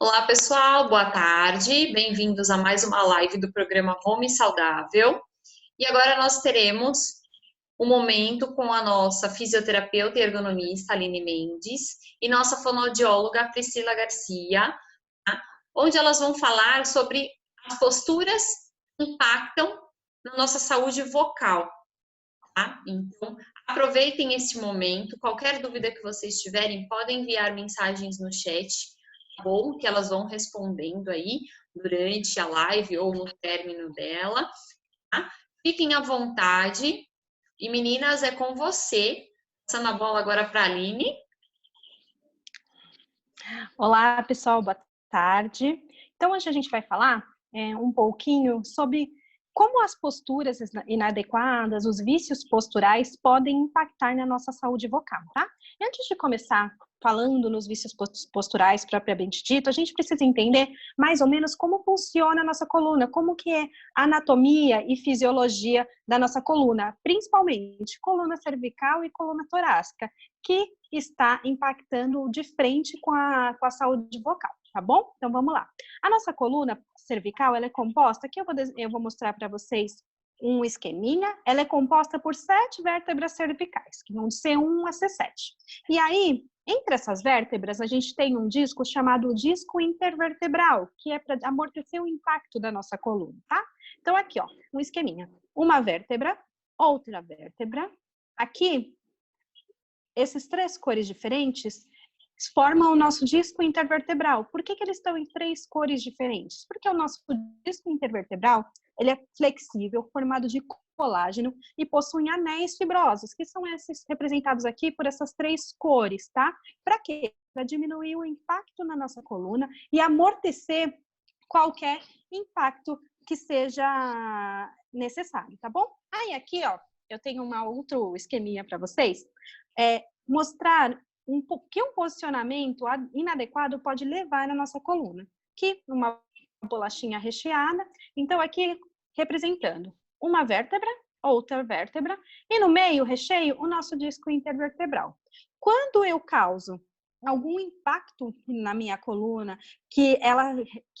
Olá, pessoal, boa tarde. Bem-vindos a mais uma live do programa Home Saudável. E agora nós teremos um momento com a nossa fisioterapeuta e ergonomista, Aline Mendes, e nossa fonoaudióloga, Priscila Garcia, tá? Onde elas vão falar sobre as posturas que impactam na nossa saúde vocal, tá? Então, aproveitem este momento. Qualquer dúvida que vocês tiverem, podem enviar mensagens no chat, tá bom? Que elas vão respondendo aí durante a live ou no término dela, tá? Fiquem à vontade. E meninas, é com você. Passando a bola agora para a Aline. Olá, pessoal, boa tarde. Então, hoje a gente vai falar um pouquinho sobre como as posturas inadequadas, os vícios posturais podem impactar na nossa saúde vocal, tá? E antes de começar falando nos vícios posturais propriamente dito, a gente precisa entender mais ou menos como funciona a nossa coluna, como que é a anatomia e fisiologia da nossa coluna, principalmente coluna cervical e coluna torácica, que está impactando de frente com a saúde vocal, tá bom? Então, vamos lá. A nossa coluna cervical, ela é composta, aqui eu vou mostrar para vocês um esqueminha, ela é composta por 7 vértebras cervicais, que vão de C1 a C7. E aí, entre essas vértebras, a gente tem um disco chamado disco intervertebral, que é para amortecer o impacto da nossa coluna, tá? Então, aqui, ó, um esqueminha. Uma vértebra, outra vértebra. Aqui, esses 3 cores diferentes formam o nosso disco intervertebral. Por que eles estão em 3 cores diferentes? Porque o nosso disco intervertebral, ele é flexível, formado de colágeno e possui anéis fibrosos, que são esses representados aqui por essas 3 cores, tá? Para quê? Para diminuir o impacto na nossa coluna e amortecer qualquer impacto que seja necessário, tá bom? Aí aqui, ó, eu tenho outro esqueminha para vocês, mostrar que um posicionamento inadequado pode levar na nossa coluna. Aqui, uma bolachinha recheada. Então, aqui, representando uma vértebra, outra vértebra, e no meio, recheio, o nosso disco intervertebral. Quando eu causo algum impacto na minha coluna, que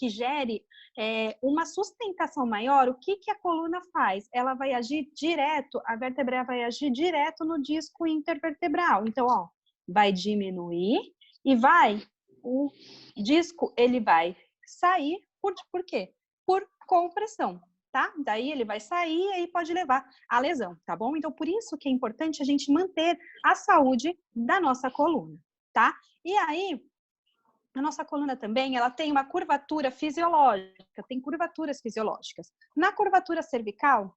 gere uma sustentação maior, o que a coluna faz? Ela vai agir direto, a vértebra vai agir direto no disco intervertebral. Então, ó, vai diminuir e o disco, ele vai sair, por quê? Por compressão, tá? Daí ele vai sair e aí pode levar à lesão, tá bom? Então, por isso que é importante a gente manter a saúde da nossa coluna, tá? E aí, a nossa coluna também, ela tem uma curvatura fisiológica, tem curvaturas fisiológicas. Na curvatura cervical,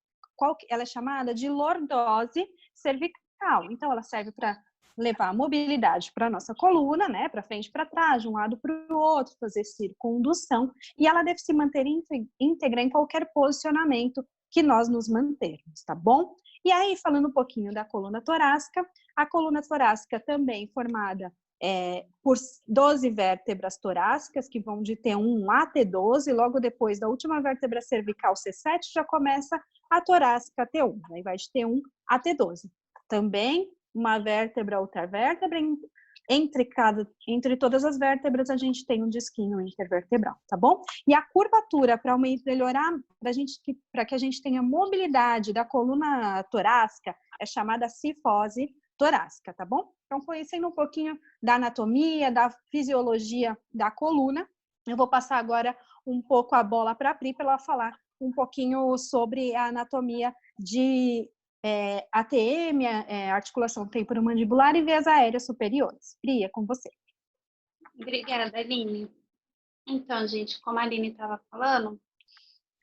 ela é chamada de lordose cervical. Então, ela serve para levar a mobilidade para a nossa coluna, né, para frente e para trás, de um lado para o outro, fazer circundução, e ela deve se manter íntegra em qualquer posicionamento que nós nos mantermos, tá bom? E aí, falando um pouquinho da coluna torácica, a coluna torácica também formada por 12 vértebras torácicas, que vão de T1 a T12, logo depois da última vértebra cervical C7, já começa a torácica T1, aí vai de T1 a T12. Também uma vértebra, outra vértebra, entre todas as vértebras a gente tem um disquinho intervertebral, tá bom? E a curvatura, para melhorar, para que a gente tenha mobilidade da coluna torácica, é chamada cifose torácica, tá bom? Então, conhecendo um pouquinho da anatomia, da fisiologia da coluna, eu vou passar agora um pouco a bola para a Pri, para ela falar um pouquinho sobre a anatomia de ATM, articulação temporomandibular e veias aéreas superiores. Pri, é com você. Obrigada, Aline. Então, gente, como a Aline estava falando,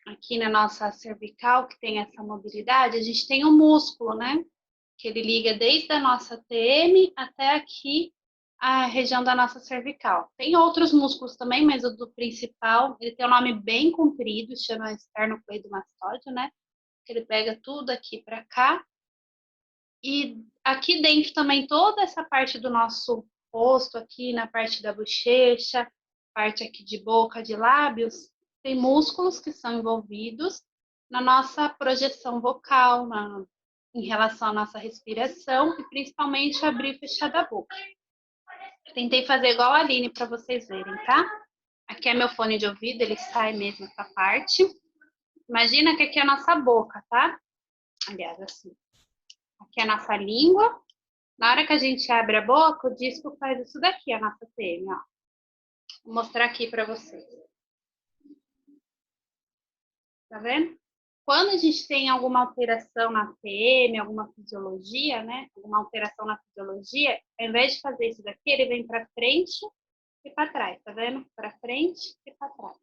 aqui na nossa cervical, que tem essa mobilidade, a gente tem um músculo, né? Que ele liga desde a nossa TM até aqui a região da nossa cervical. Tem outros músculos também, mas o do principal, ele tem um nome bem comprido, chama esternocleidomastóide, né? Que ele pega tudo aqui para cá. E aqui dentro também toda essa parte do nosso rosto, aqui na parte da bochecha, parte aqui de boca, de lábios, tem músculos que são envolvidos na nossa projeção vocal, em relação à nossa respiração e principalmente abrir e fechar da boca. Tentei fazer igual a Aline para vocês verem, tá? Aqui é meu fone de ouvido, ele sai mesmo essa parte. Imagina que aqui é a nossa boca, tá? Aliás, assim. Aqui é a nossa língua. Na hora que a gente abre a boca, o disco faz isso daqui, a nossa TM, ó. Vou mostrar aqui para vocês. Tá vendo? Quando a gente tem alguma alteração na TM, alguma fisiologia, né? Alguma alteração na fisiologia, ao invés de fazer isso daqui, ele vem para frente e para trás, tá vendo? Para frente e para trás.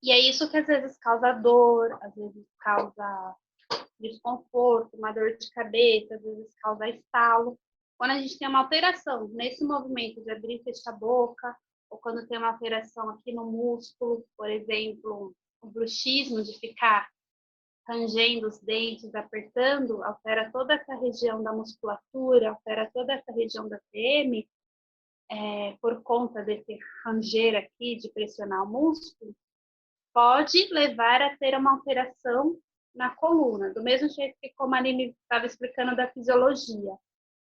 E é isso que às vezes causa dor, às vezes causa desconforto, uma dor de cabeça, às vezes causa estalo. Quando a gente tem uma alteração nesse movimento de abrir e fechar a boca, ou quando tem uma alteração aqui no músculo, por exemplo, o bruxismo de ficar rangendo os dentes, apertando, altera toda essa região da musculatura, altera toda essa região da TM, por conta desse ranger aqui, de pressionar o músculo, pode levar a ter uma alteração na coluna, do mesmo jeito que como a Aline estava explicando da fisiologia.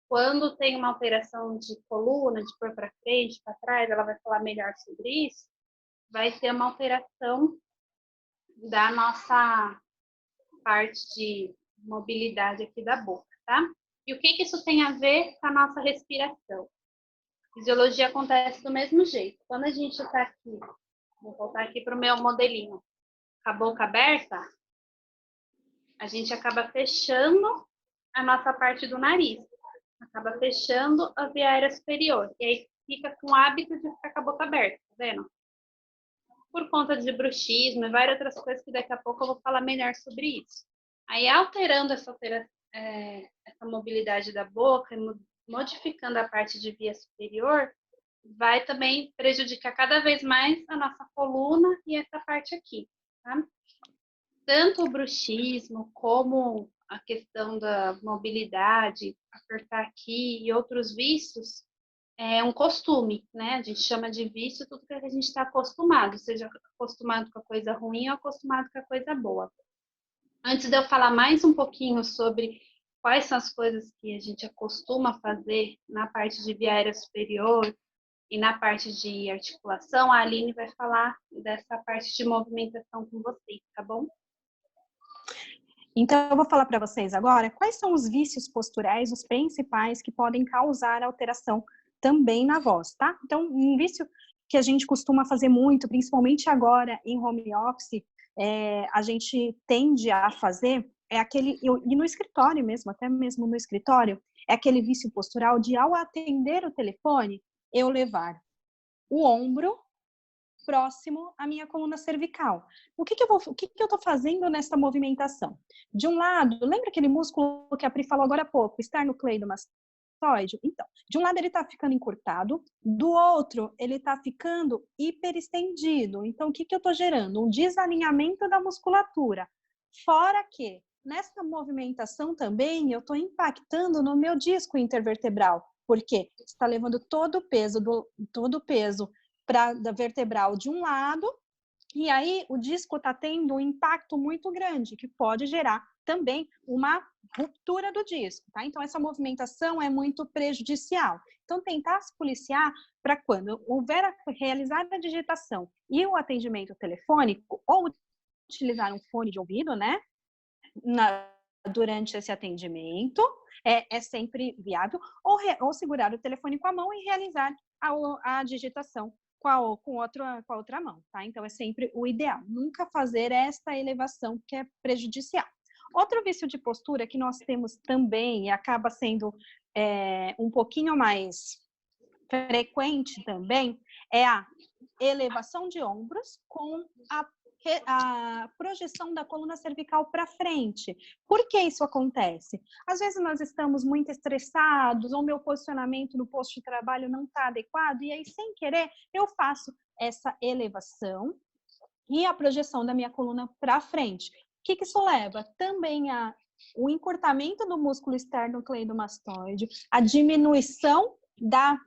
Quando tem uma alteração de coluna, de pôr para frente, para trás, ela vai falar melhor sobre isso, vai ter uma alteração da nossa parte de mobilidade aqui da boca, tá? E o que isso tem a ver com a nossa respiração? Fisiologia acontece do mesmo jeito. Quando a gente está aqui, vou voltar aqui para o meu modelinho, com a boca aberta, a gente acaba fechando a nossa parte do nariz, acaba fechando a via aérea superior, e aí fica com o hábito de ficar com a boca aberta, tá vendo? Por conta de bruxismo e várias outras coisas que daqui a pouco eu vou falar melhor sobre isso. Aí, alterando essa mobilidade da boca, modificando a parte de via superior, vai também prejudicar cada vez mais a nossa coluna e essa parte aqui, tá? Tanto o bruxismo como a questão da mobilidade, apertar aqui e outros vícios, é um costume, né? A gente chama de vício tudo que a gente está acostumado, seja acostumado com a coisa ruim ou acostumado com a coisa boa. Antes de eu falar mais um pouquinho sobre quais são as coisas que a gente acostuma fazer na parte de via aérea superior e na parte de articulação, a Aline vai falar dessa parte de movimentação com vocês, tá bom? Então, eu vou falar para vocês agora quais são os vícios posturais, os principais que podem causar alteração também na voz, tá? Então, um vício que a gente costuma fazer muito, principalmente agora em home office, a gente tende a fazer, e no escritório mesmo, até mesmo no escritório, é aquele vício postural de, ao atender o telefone, eu levar o ombro próximo à minha coluna cervical. O que eu estou fazendo nessa movimentação? De um lado, lembra aquele músculo que a Pri falou agora há pouco, esternocleidomastoide? Então, de um lado ele está ficando encurtado, do outro ele está ficando hiperestendido. Então, o que eu estou gerando? Um desalinhamento da musculatura. Fora que, nessa movimentação também, eu estou impactando no meu disco intervertebral, porque está levando todo o peso da vertebral de um lado, e aí o disco está tendo um impacto muito grande, que pode gerar também uma ruptura do disco, tá? Então, essa movimentação é muito prejudicial. Então, tentar se policiar para quando houver realizar a digitação e o atendimento telefônico, ou utilizar um fone de ouvido, né? Durante esse atendimento, é sempre viável, ou segurar o telefone com a mão e realizar a digitação com a outra mão, tá? Então, é sempre o ideal. Nunca fazer esta elevação que é prejudicial. Outro vício de postura que nós temos também, e acaba sendo um pouquinho mais frequente também, é a elevação de ombros com a projeção da coluna cervical para frente. Por que isso acontece? Às vezes nós estamos muito estressados, ou meu posicionamento no posto de trabalho não está adequado, e aí, sem querer, eu faço essa elevação e a projeção da minha coluna para frente. O que isso leva? Também o encurtamento do músculo esternocleidomastoide, a diminuição da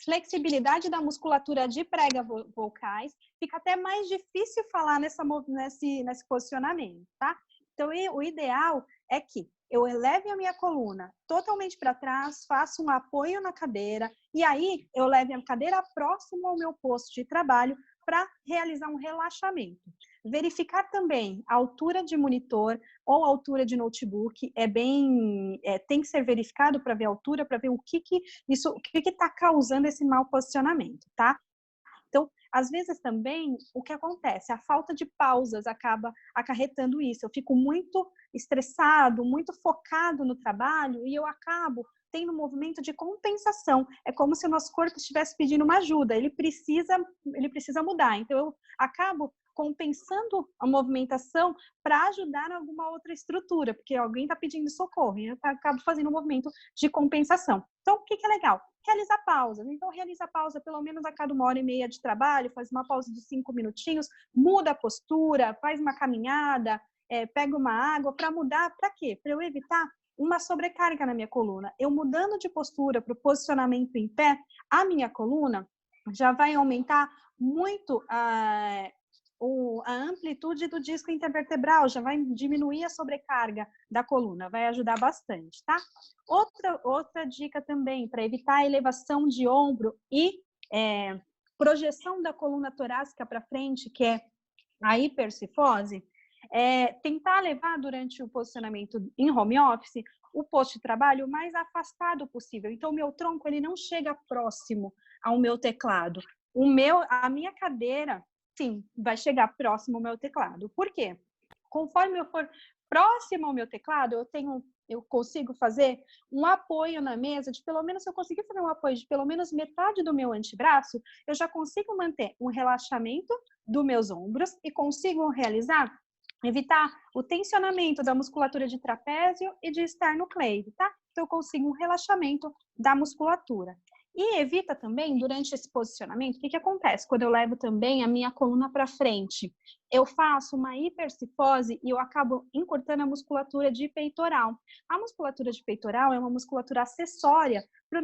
flexibilidade da musculatura de pregas vocais, fica até mais difícil falar nesse posicionamento, tá? Então, o ideal é que eu eleve a minha coluna totalmente para trás, faço um apoio na cadeira e aí eu levo a cadeira próximo ao meu posto de trabalho para realizar um relaxamento. Verificar também a altura de monitor ou a altura de notebook tem que ser verificado para ver a altura, para ver o que está causando esse mau posicionamento, tá? Então, às vezes também, o que acontece? A falta de pausas acaba acarretando isso. Eu fico muito estressado, muito focado no trabalho e eu acabo tendo um movimento de compensação. É como se o nosso corpo estivesse pedindo uma ajuda, ele precisa mudar. Então, eu acabo compensando a movimentação para ajudar em alguma outra estrutura, porque alguém está pedindo socorro, e eu acabo fazendo um movimento de compensação. Então, o que é legal? Realizar pausas. Então, realiza a pausa pelo menos a cada 1h30 de trabalho, faz uma pausa de 5 minutinhos, muda a postura, faz uma caminhada, pega uma água, para mudar, para quê? Para eu evitar uma sobrecarga na minha coluna. Eu mudando de postura para o posicionamento em pé, a minha coluna já vai aumentar muito a amplitude do disco intervertebral, já vai diminuir a sobrecarga da coluna, vai ajudar bastante, tá? Outra dica também, para evitar a elevação de ombro e projeção da coluna torácica para frente, que é a hipercifose, tentar levar durante o posicionamento em home office o posto de trabalho o mais afastado possível. Então, o meu tronco ele não chega próximo ao meu teclado. A minha cadeira, sim, vai chegar próximo ao meu teclado. Por quê? Conforme eu for próximo ao meu teclado, eu consigo fazer um apoio na mesa se eu conseguir fazer um apoio de pelo menos metade do meu antebraço, eu já consigo manter um relaxamento dos meus ombros e consigo evitar o tensionamento da musculatura de trapézio e de esternocleido, tá? Então, eu consigo um relaxamento da musculatura. E evita também, durante esse posicionamento, o que acontece? Quando eu levo também a minha coluna para frente, eu faço uma hipercifose e eu acabo encurtando a musculatura de peitoral. A musculatura de peitoral é uma musculatura acessória para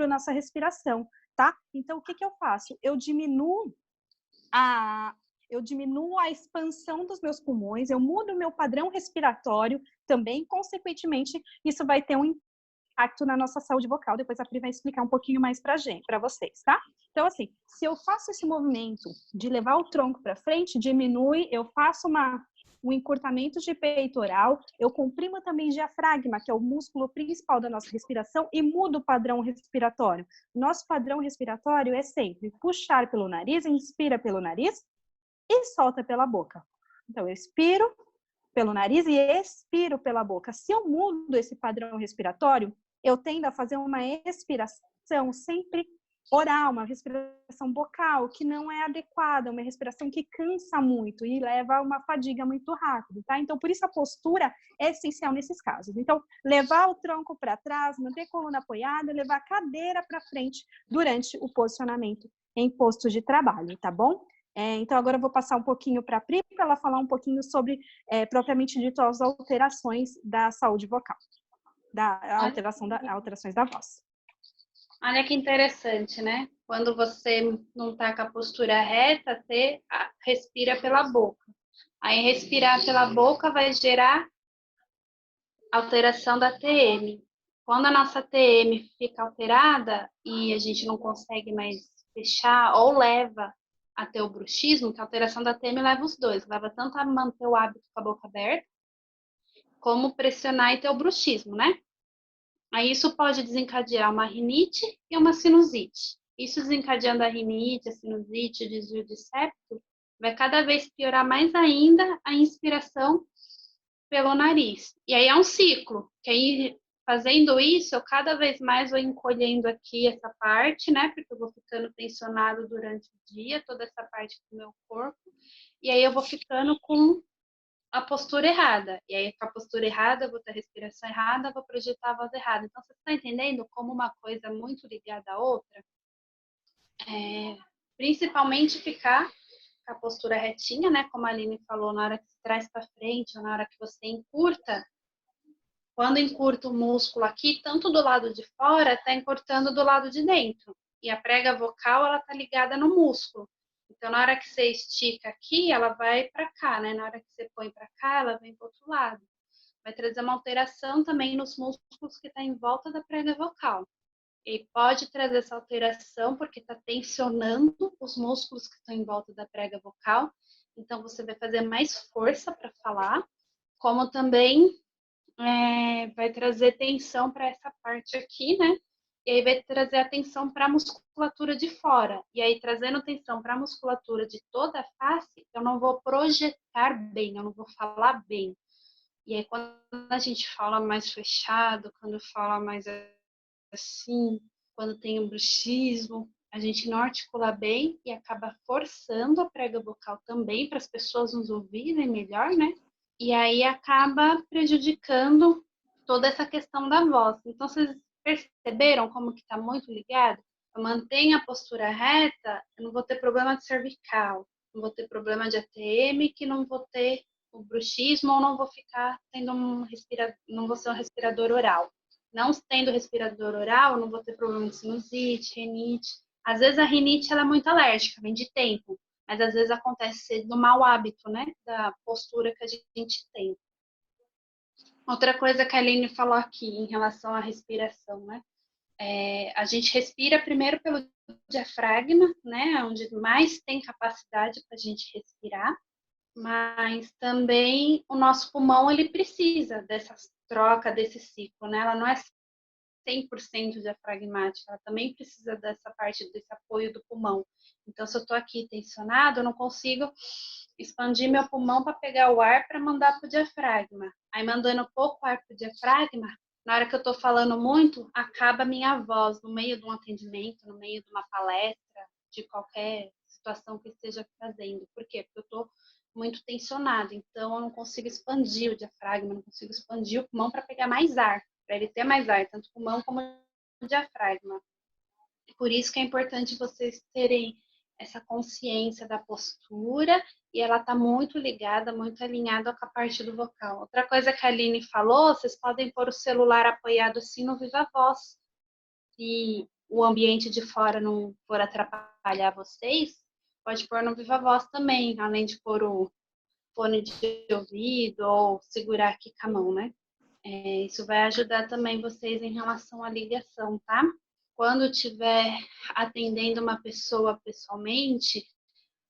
nossa respiração, tá? Então, o que eu faço? Eu diminuo a expansão dos meus pulmões, eu mudo o meu padrão respiratório também, consequentemente, isso vai ter um impacto na nossa saúde vocal. Depois a Pri vai explicar um pouquinho mais para vocês, tá? Então, assim, se eu faço esse movimento de levar o tronco para frente, diminui, eu faço um encurtamento de peitoral, eu comprimo também diafragma, que é o músculo principal da nossa respiração, e mudo o padrão respiratório. Nosso padrão respiratório é sempre puxar pelo nariz, inspira pelo nariz e solta pela boca. Então, eu expiro pelo nariz e expiro pela boca. Se eu mudo esse padrão respiratório, eu tendo a fazer uma expiração sempre oral, uma respiração bocal, que não é adequada, uma respiração que cansa muito e leva a uma fadiga muito rápida, tá? Então, por isso a postura é essencial nesses casos. Então, levar o tronco para trás, manter a coluna apoiada, levar a cadeira para frente durante o posicionamento em posto de trabalho, tá bom? Então, agora eu vou passar um pouquinho para a Pri, para ela falar um pouquinho sobre, propriamente dito, as alterações da saúde vocal, alterações da voz. Olha que interessante, né? Quando você não está com a postura reta, você respira pela boca. Aí, respirar pela boca vai gerar alteração da TM. Quando a nossa TM fica alterada e a gente não consegue mais fechar ou leva a ter o bruxismo, que a alteração da TM leva os dois. Leva tanto a manter o hábito com a boca aberta, como pressionar e ter o bruxismo, né? Aí isso pode desencadear uma rinite e uma sinusite. Isso desencadeando a rinite, a sinusite, o desvio de septo, vai cada vez piorar mais ainda a inspiração pelo nariz. E aí é um ciclo, que aí fazendo isso, eu cada vez mais vou encolhendo aqui essa parte, né? Porque eu vou ficando tensionado durante o dia, toda essa parte do meu corpo. E aí eu vou ficando com a postura errada. E aí, com a postura errada, eu vou ter a respiração errada, vou projetar a voz errada. Então, você está entendendo como uma coisa muito ligada à outra? Principalmente ficar com a postura retinha, né? Como a Aline falou, na hora que você traz para frente ou na hora que você encurta. Quando encurta o músculo aqui, tanto do lado de fora, está encurtando do lado de dentro. E a prega vocal, ela está ligada no músculo. Então, na hora que você estica aqui, ela vai para cá, né? Na hora que você põe para cá, ela vem para o outro lado. vai trazer uma alteração também nos músculos que estão em volta da prega vocal. E pode trazer essa alteração porque está tensionando os músculos que estão em volta da prega vocal. Então, você vai fazer mais força para falar, como também vai trazer tensão para essa parte aqui, né? E aí vai trazer atenção para a musculatura de fora. E aí, trazendo atenção para a musculatura de toda a face, eu não vou projetar bem, eu não vou falar bem. E aí, quando a gente fala mais fechado, quando fala mais assim, quando tem um bruxismo, a gente não articula bem e acaba forçando a prega vocal também para as pessoas nos ouvirem melhor, né? E aí acaba prejudicando toda essa questão da voz. Então, vocês perceberam como que está muito ligado? Eu mantenho a postura reta, eu não vou ter problema de cervical, não vou ter problema de ATM, que não vou ter o bruxismo ou não vou ficar tendo não vou ser um respirador oral. Não tendo respirador oral, eu não vou ter problema de sinusite, rinite. Às vezes a rinite ela é muito alérgica, vem de tempo, mas às vezes acontece do mau hábito, né? Da postura que a gente tem. Outra coisa que a Aline falou aqui em relação à respiração, né? A gente respira primeiro pelo diafragma, né? Onde mais tem capacidade para a gente respirar, mas também o nosso pulmão ele precisa dessa troca, desse ciclo, né? Ela não é 100% diafragmática, ela também precisa dessa parte, desse apoio do pulmão. Então, se eu estou aqui tensionado, eu não consigo expandir meu pulmão para pegar o ar para mandar para o diafragma. Aí, mandando pouco ar para o diafragma, na hora que eu estou falando muito, acaba a minha voz no meio de um atendimento, no meio de uma palestra, de qualquer situação que eu esteja fazendo. Por quê? Porque eu estou muito tensionado, então eu não consigo expandir o diafragma, não consigo expandir o pulmão para pegar mais ar, para ele ter mais ar, tanto o pulmão como o diafragma. Por isso que é importante vocês terem essa consciência da postura e ela está muito ligada, muito alinhada com a parte do vocal. Outra coisa que a Aline falou, vocês podem pôr o celular apoiado assim no Viva Voz. Se o ambiente de fora não for atrapalhar vocês, pode pôr no Viva Voz também, além de pôr o fone de ouvido ou segurar aqui com a mão, né? Isso vai ajudar também vocês em relação à ligação, tá? Quando estiver atendendo uma pessoa pessoalmente,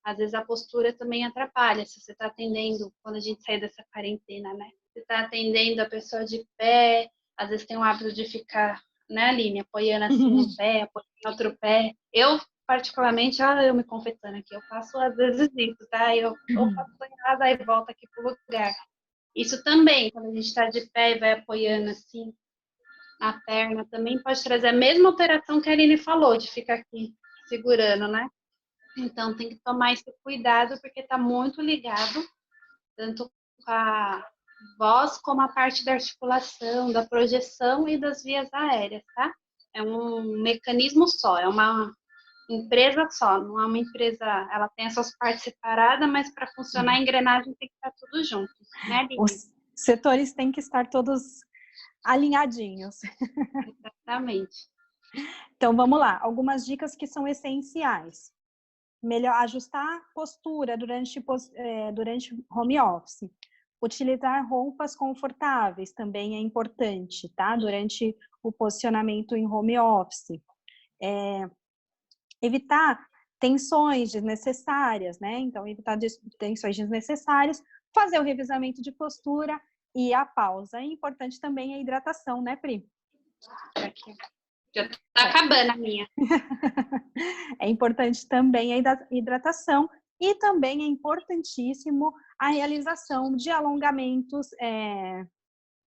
às vezes a postura também atrapalha. Se você está atendendo, quando a gente sai dessa quarentena, né? Você está atendendo a pessoa de pé, às vezes tem o hábito de ficar, né, Aline, apoiando assim um pé, apoiando outro pé. Eu, particularmente, eu me confessando aqui, eu faço às vezes isso, tá? Eu faço errado, aí volto aqui pro lugar. Isso também, quando a gente está de pé e vai apoiando assim a perna, também pode trazer a mesma alteração que a Aline falou, de ficar aqui segurando, né? Então, tem que tomar esse cuidado, porque está muito ligado, tanto com a voz, como a parte da articulação, da projeção e das vias aéreas, tá? É um mecanismo só, é uma empresa só, não é uma empresa, ela tem essas partes separadas, mas para funcionar a engrenagem tem que estar tudo junto, né, Aline? Os setores têm que estar todos alinhadinhos. Exatamente. Então, vamos lá. Algumas dicas que são essenciais. Melhor ajustar postura durante home office. Utilizar roupas confortáveis também é importante, tá? Durante o posicionamento em home office. Evitar tensões desnecessárias, né? Então, evitar tensões desnecessárias, fazer o revezamento de postura e a pausa. É importante também a hidratação, né, Pri? Aqui. Já tá acabando a minha. É importante também a hidratação e também é importantíssimo a realização de alongamentos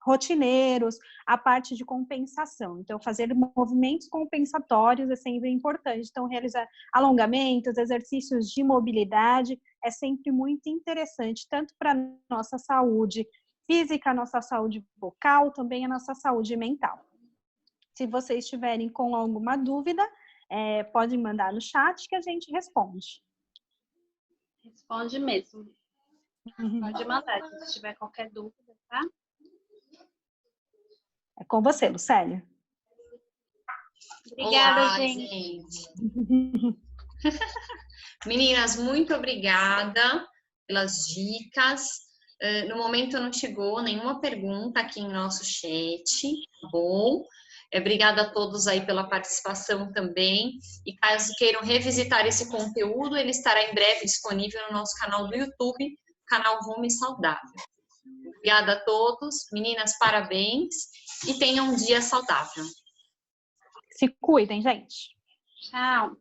rotineiros, a parte de compensação. Então, fazer movimentos compensatórios é sempre importante. Então, realizar alongamentos, exercícios de mobilidade é sempre muito interessante, tanto para a nossa saúde física, a nossa saúde vocal, também a nossa saúde mental. Se vocês estiverem com alguma dúvida, podem mandar no chat que a gente responde. Responde mesmo. Pode mandar se tiver qualquer dúvida, tá? É com você, Lucélia. Obrigada, Olá, gente. Meninas, muito obrigada pelas dicas. No momento não chegou nenhuma pergunta aqui em nosso chat, tá bom? Obrigada a todos aí pela participação também. E caso queiram revisitar esse conteúdo, ele estará em breve disponível no nosso canal do YouTube, canal Home Saudável. Obrigada a todos. Meninas, parabéns e tenham um dia saudável. Se cuidem, gente. Tchau.